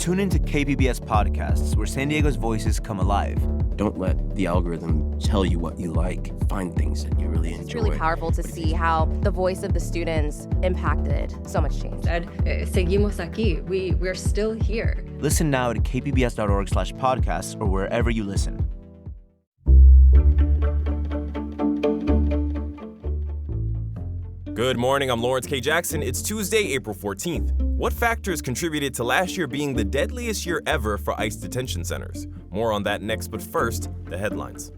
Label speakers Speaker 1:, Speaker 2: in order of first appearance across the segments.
Speaker 1: Tune into KPBS podcasts where San Diego's voices come alive.
Speaker 2: Don't let the algorithm tell you what you like. Find things that you really enjoy.
Speaker 3: It's really powerful to see how the voice of the students impacted so much change.
Speaker 4: Seguimos aquí. We're still here.
Speaker 1: Listen now to kpbs.org/podcasts or wherever you listen.
Speaker 5: Good morning, I'm Lawrence K. Jackson. It's Tuesday, April 14th. What factors contributed to last year being the deadliest year ever for ICE detention centers? More on that next, but first, the headlines.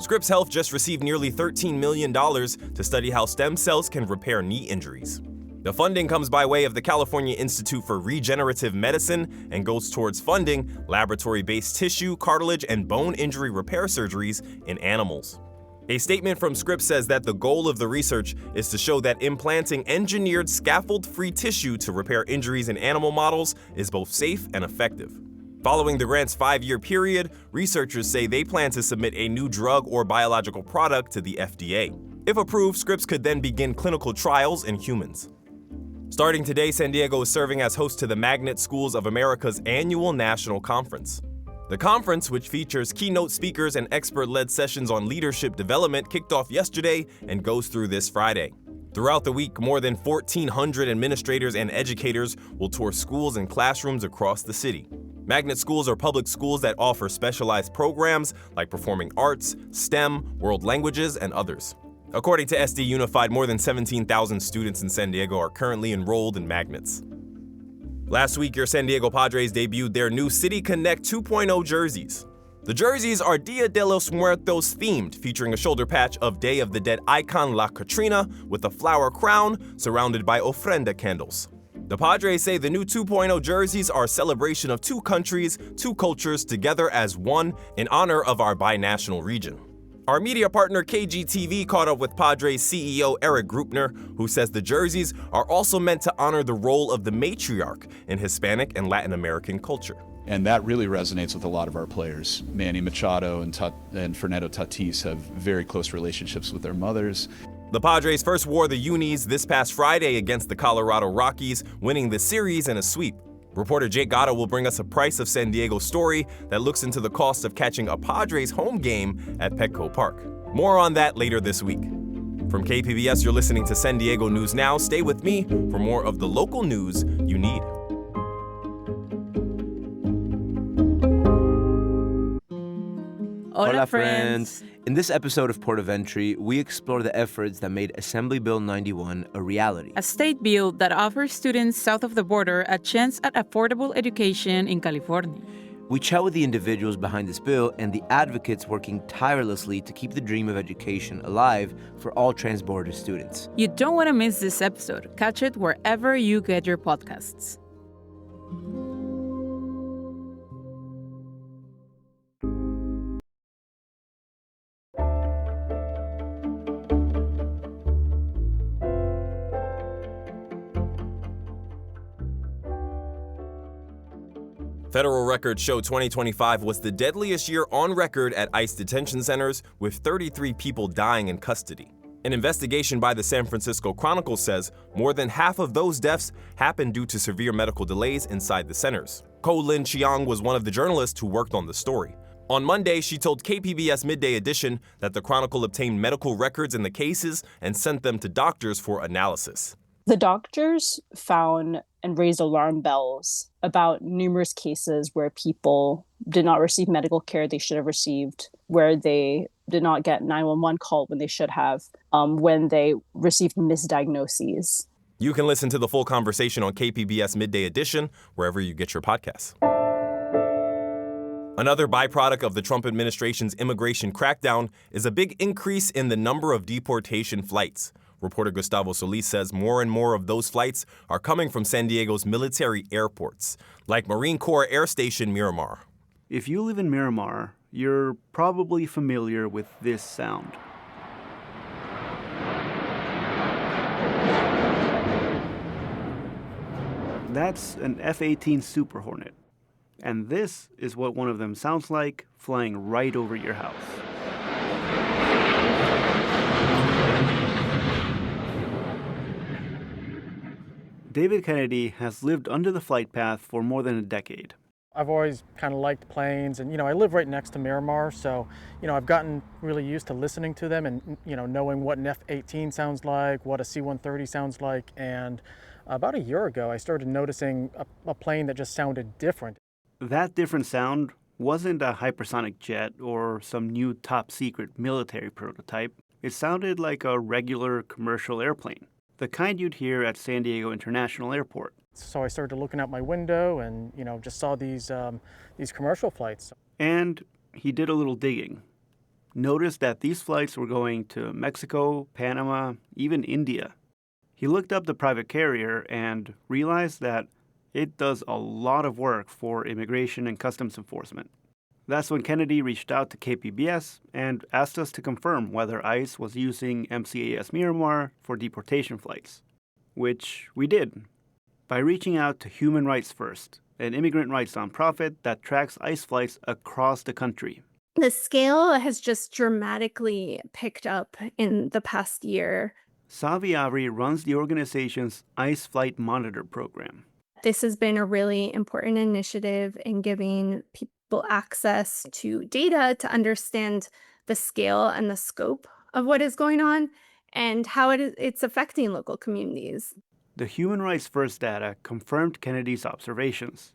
Speaker 5: Scripps Health just received nearly $13 million to study how stem cells can repair knee injuries. The funding comes by way of the California Institute for Regenerative Medicine and goes towards funding laboratory-based tissue, cartilage, and bone injury repair surgeries in animals. A statement from Scripps says that the goal of the research is to show that implanting engineered scaffold-free tissue to repair injuries in animal models is both safe and effective. Following the grant's 5-year period, researchers say they plan to submit a new drug or biological product to the FDA. If approved, Scripps could then begin clinical trials in humans. Starting today, San Diego is serving as host to the Magnet Schools of America's annual national conference. The conference, which features keynote speakers and expert-led sessions on leadership development, kicked off yesterday and goes through this Friday. Throughout the week, more than 1,400 administrators and educators will tour schools and classrooms across the city. Magnet schools are public schools that offer specialized programs like performing arts, STEM, world languages, and others. According to SD Unified, more than 17,000 students in San Diego are currently enrolled in Magnets. Last week, your San Diego Padres debuted their new City Connect 2.0 jerseys. The jerseys are Dia de los Muertos themed, featuring a shoulder patch of Day of the Dead icon La Catrina with a flower crown surrounded by ofrenda candles. The Padres say the new 2.0 jerseys are a celebration of two countries, two cultures together as one in honor of our binational region. Our media partner KGTV caught up with Padres CEO Eric Grupner, who says the jerseys are also meant to honor the role of the matriarch in Hispanic and Latin American culture.
Speaker 6: And that really resonates with a lot of our players. Manny Machado and Fernando Tatis have very close relationships with their mothers.
Speaker 5: The Padres first wore the unis this past Friday against the Colorado Rockies, winning the series in a sweep. Reporter Jake Gatto will bring us a Price of San Diego story that looks into the cost of catching a Padres home game at Petco Park. More on that later this week. From KPBS, you're listening to San Diego News Now. Stay with me for more of the local news you need.
Speaker 1: Hola, friends. In this episode of Port of Entry, we explore the efforts that made Assembly Bill 91 a reality.
Speaker 7: A state bill that offers students south of the border a chance at affordable education in California.
Speaker 1: We chat with the individuals behind this bill and the advocates working tirelessly to keep the dream of education alive for all transborder students.
Speaker 7: You don't want to miss this episode. Catch it wherever you get your podcasts.
Speaker 5: Federal records show 2025 was the deadliest year on record at ICE detention centers, with 33 people dying in custody. An investigation by the San Francisco Chronicle says more than half of those deaths happened due to severe medical delays inside the centers. Ko-Lin Chiang was one of the journalists who worked on the story. On Monday, she told KPBS Midday Edition that the Chronicle obtained medical records in the cases and sent them to doctors for analysis.
Speaker 8: The doctors found and raised alarm bells about numerous cases where people did not receive medical care they should have received, where they did not get 911 call when they should have, when they received misdiagnoses.
Speaker 5: You can listen to the full conversation on KPBS Midday Edition, wherever you get your podcasts. Another byproduct of the Trump administration's immigration crackdown is a big increase in the number of deportation flights. Reporter Gustavo Solis says more and more of those flights are coming from San Diego's military airports, like Marine Corps Air Station Miramar.
Speaker 9: If you live in Miramar, you're probably familiar with this sound. That's an F-18 Super Hornet. And this is what one of them sounds like flying right over your house. David Kennedy has lived under the flight path for more than a decade.
Speaker 10: I've always kind of liked planes, and I live right next to Miramar, so I've gotten really used to listening to them and knowing what an F-18 sounds like, what a C-130 sounds like. And about a year ago, I started noticing a plane that just sounded different.
Speaker 9: That different sound wasn't a hypersonic jet or some new top-secret military prototype. It sounded like a regular commercial airplane, the kind you'd hear at San Diego International Airport.
Speaker 10: So I started looking out my window and, just saw these commercial flights.
Speaker 9: And he did a little digging. Noticed that these flights were going to Mexico, Panama, even India. He looked up the private carrier and realized that it does a lot of work for immigration and customs enforcement. That's when Kennedy reached out to KPBS and asked us to confirm whether ICE was using MCAS Miramar for deportation flights, which we did by reaching out to Human Rights First, an immigrant rights nonprofit that tracks ICE flights across the country.
Speaker 11: The scale has just dramatically picked up in the past year.
Speaker 9: Savi Avri runs the organization's ICE Flight Monitor program.
Speaker 11: This has been a really important initiative in giving people access to data to understand the scale and the scope of what is going on and how it's affecting local communities.
Speaker 9: The Human Rights First data confirmed Kennedy's observations.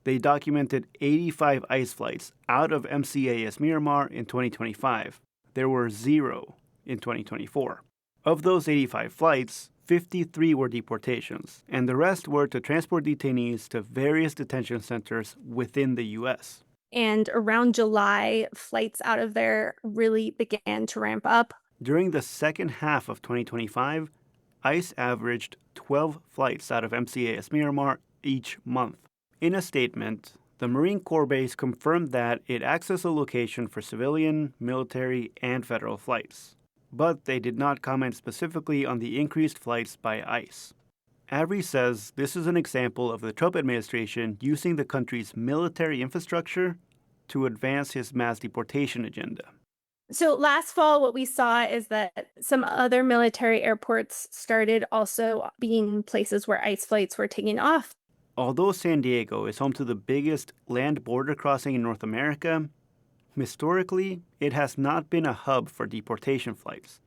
Speaker 9: They documented 85 ICE flights out of MCAS Miramar in 2025. There were 0 in 2024. Of those 85 flights, 53 were deportations, and the rest were to transport detainees to various detention centers within the U.S.
Speaker 11: And around July, flights out of there really began to ramp up.
Speaker 9: During the second half of 2025, ICE averaged 12 flights out of MCAS Miramar each month. In a statement, the Marine Corps base confirmed that it acts as a location for civilian, military, and federal flights. But they did not comment specifically on the increased flights by ICE. Avri says this is an example of the Trump administration using the country's military infrastructure to advance his mass deportation agenda.
Speaker 11: So last fall, what we saw is that some other military airports started also being places where ICE flights were taking off.
Speaker 9: Although San Diego is home to the biggest land border crossing in North America, historically, it has not been a hub for deportation flights.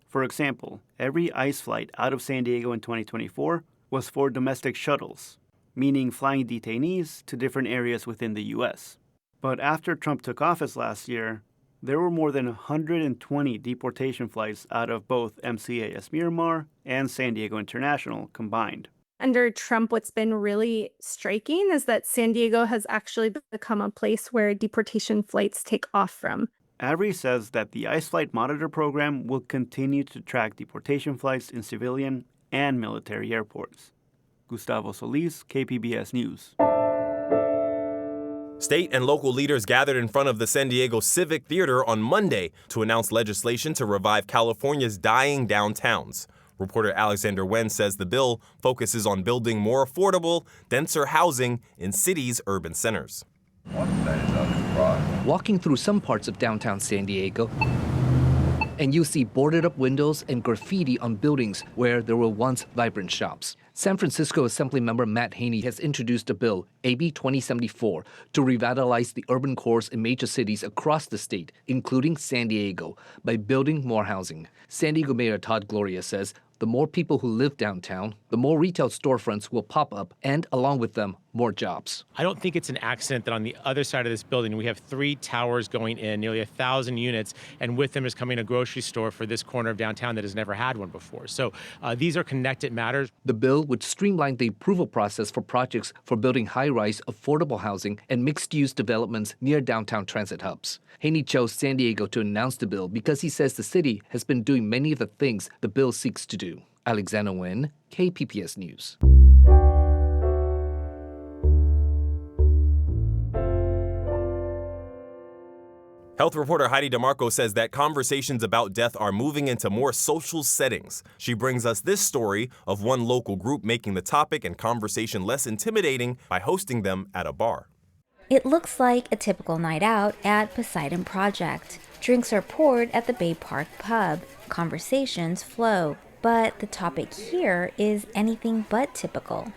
Speaker 9: For example, every ICE flight out of San Diego in 2024 was for domestic shuttles, meaning flying detainees to different areas within the U.S. But after Trump took office last year, there were more than 120 deportation flights out of both MCAS Miramar and San Diego International combined.
Speaker 11: Under Trump, what's been really striking is that San Diego has actually become a place where deportation flights take off from.
Speaker 9: Avri says that the ICE Flight Monitor program will continue to track deportation flights in civilian and military airports. Gustavo Solis, KPBS News.
Speaker 5: State and local leaders gathered in front of the San Diego Civic Theater on Monday to announce legislation to revive California's dying downtowns. Reporter Alexander Wen says the bill focuses on building more affordable, denser housing in cities' urban centers.
Speaker 12: Walking through some parts of downtown San Diego, and you see boarded up windows and graffiti on buildings where there were once vibrant shops. San Francisco Assemblymember Matt Haney has introduced a bill, AB 2074, to revitalize the urban cores in major cities across the state, including San Diego, by building more housing. San Diego Mayor Todd Gloria says the more people who live downtown, the more retail storefronts will pop up, and along with them, more jobs.
Speaker 13: I don't think it's an accident that on the other side of this building, we have 3 towers going in, nearly 1,000 units, and with them is coming a grocery store for this corner of downtown that has never had one before. So these are connected matters.
Speaker 12: The bill would streamline the approval process for projects for building high-rise, affordable housing and mixed-use developments near downtown transit hubs. Haney chose San Diego to announce the bill because he says the city has been doing many of the things the bill seeks to do. Alexander Wen, KPBS News.
Speaker 5: Health reporter Heidi DeMarco says that conversations about death are moving into more social settings. She brings us this story of one local group making the topic and conversation less intimidating by hosting them at a bar.
Speaker 14: It looks like a typical night out at Poseidon Project. Drinks are poured at the Bay Park pub. Conversations flow. But the topic here is anything but typical.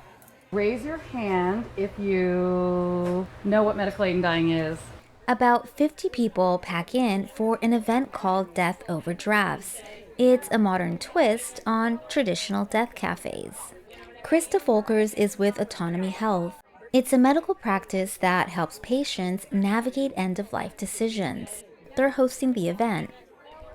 Speaker 15: Raise your hand if you know what medical aid in dying is.
Speaker 14: About 50 people pack in for an event called Death Over Drafts. It's a modern twist on traditional death cafes. Krista Folkers is with Autonomy Health. It's a medical practice that helps patients navigate end-of-life decisions. They're hosting the event.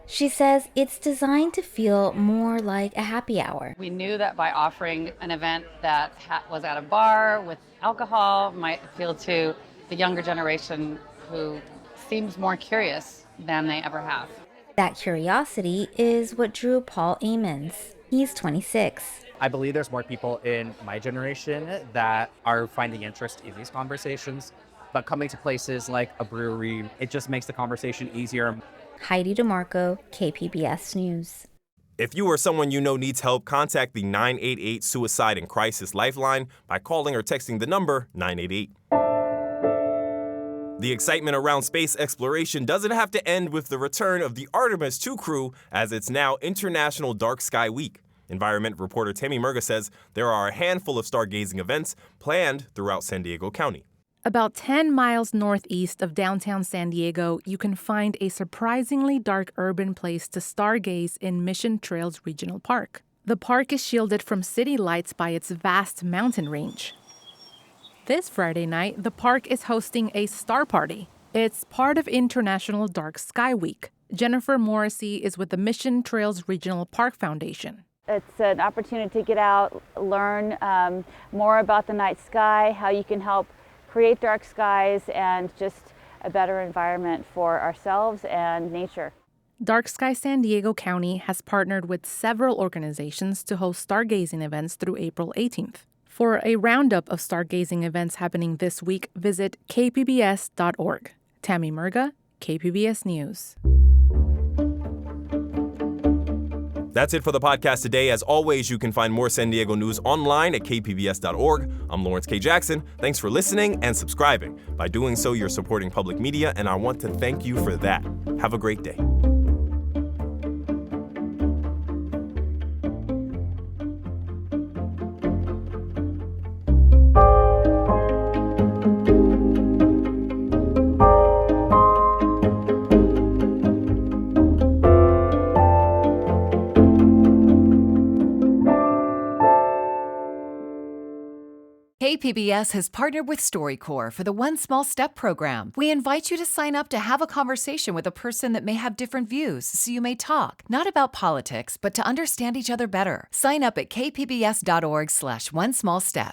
Speaker 14: She says it's designed to feel more like a happy hour.
Speaker 15: We knew that by offering an event that was at a bar with alcohol might appeal to the younger generation who seems more curious than they ever have.
Speaker 14: That curiosity is what drew Paul Amons. He's 26.
Speaker 16: I believe there's more people in my generation that are finding interest in these conversations, but coming to places like a brewery, it just makes the conversation easier.
Speaker 14: Heidi DeMarco, KPBS News.
Speaker 5: If you or someone you know needs help, contact the 988 Suicide and Crisis Lifeline by calling or texting the number 988. The excitement around space exploration doesn't have to end with the return of the Artemis II crew, as it's now International Dark Sky Week. Environment reporter Tammy Murga says there are a handful of stargazing events planned throughout San Diego County.
Speaker 17: About 10 miles northeast of downtown San Diego, you can find a surprisingly dark urban place to stargaze in Mission Trails Regional Park. The park is shielded from city lights by its vast mountain range. This Friday night, the park is hosting a star party. It's part of International Dark Sky Week. Jennifer Morrissey is with the Mission Trails Regional Park Foundation.
Speaker 18: It's an opportunity to get out, learn more about the night sky, how you can help create dark skies, and just a better environment for ourselves and nature.
Speaker 17: Dark Sky San Diego County has partnered with several organizations to host stargazing events through April 18th. For a roundup of stargazing events happening this week, visit kpbs.org. Tammy Murga, KPBS News.
Speaker 5: That's it for the podcast today. As always, you can find more San Diego news online at kpbs.org. I'm Lawrence K. Jackson. Thanks for listening and subscribing. By doing so, you're supporting public media, and I want to thank you for that. Have a great day.
Speaker 19: KPBS has partnered with StoryCorps for the One Small Step program. We invite you to sign up to have a conversation with a person that may have different views, so you may talk, not about politics, but to understand each other better. Sign up at kpbs.org/onesmallstep.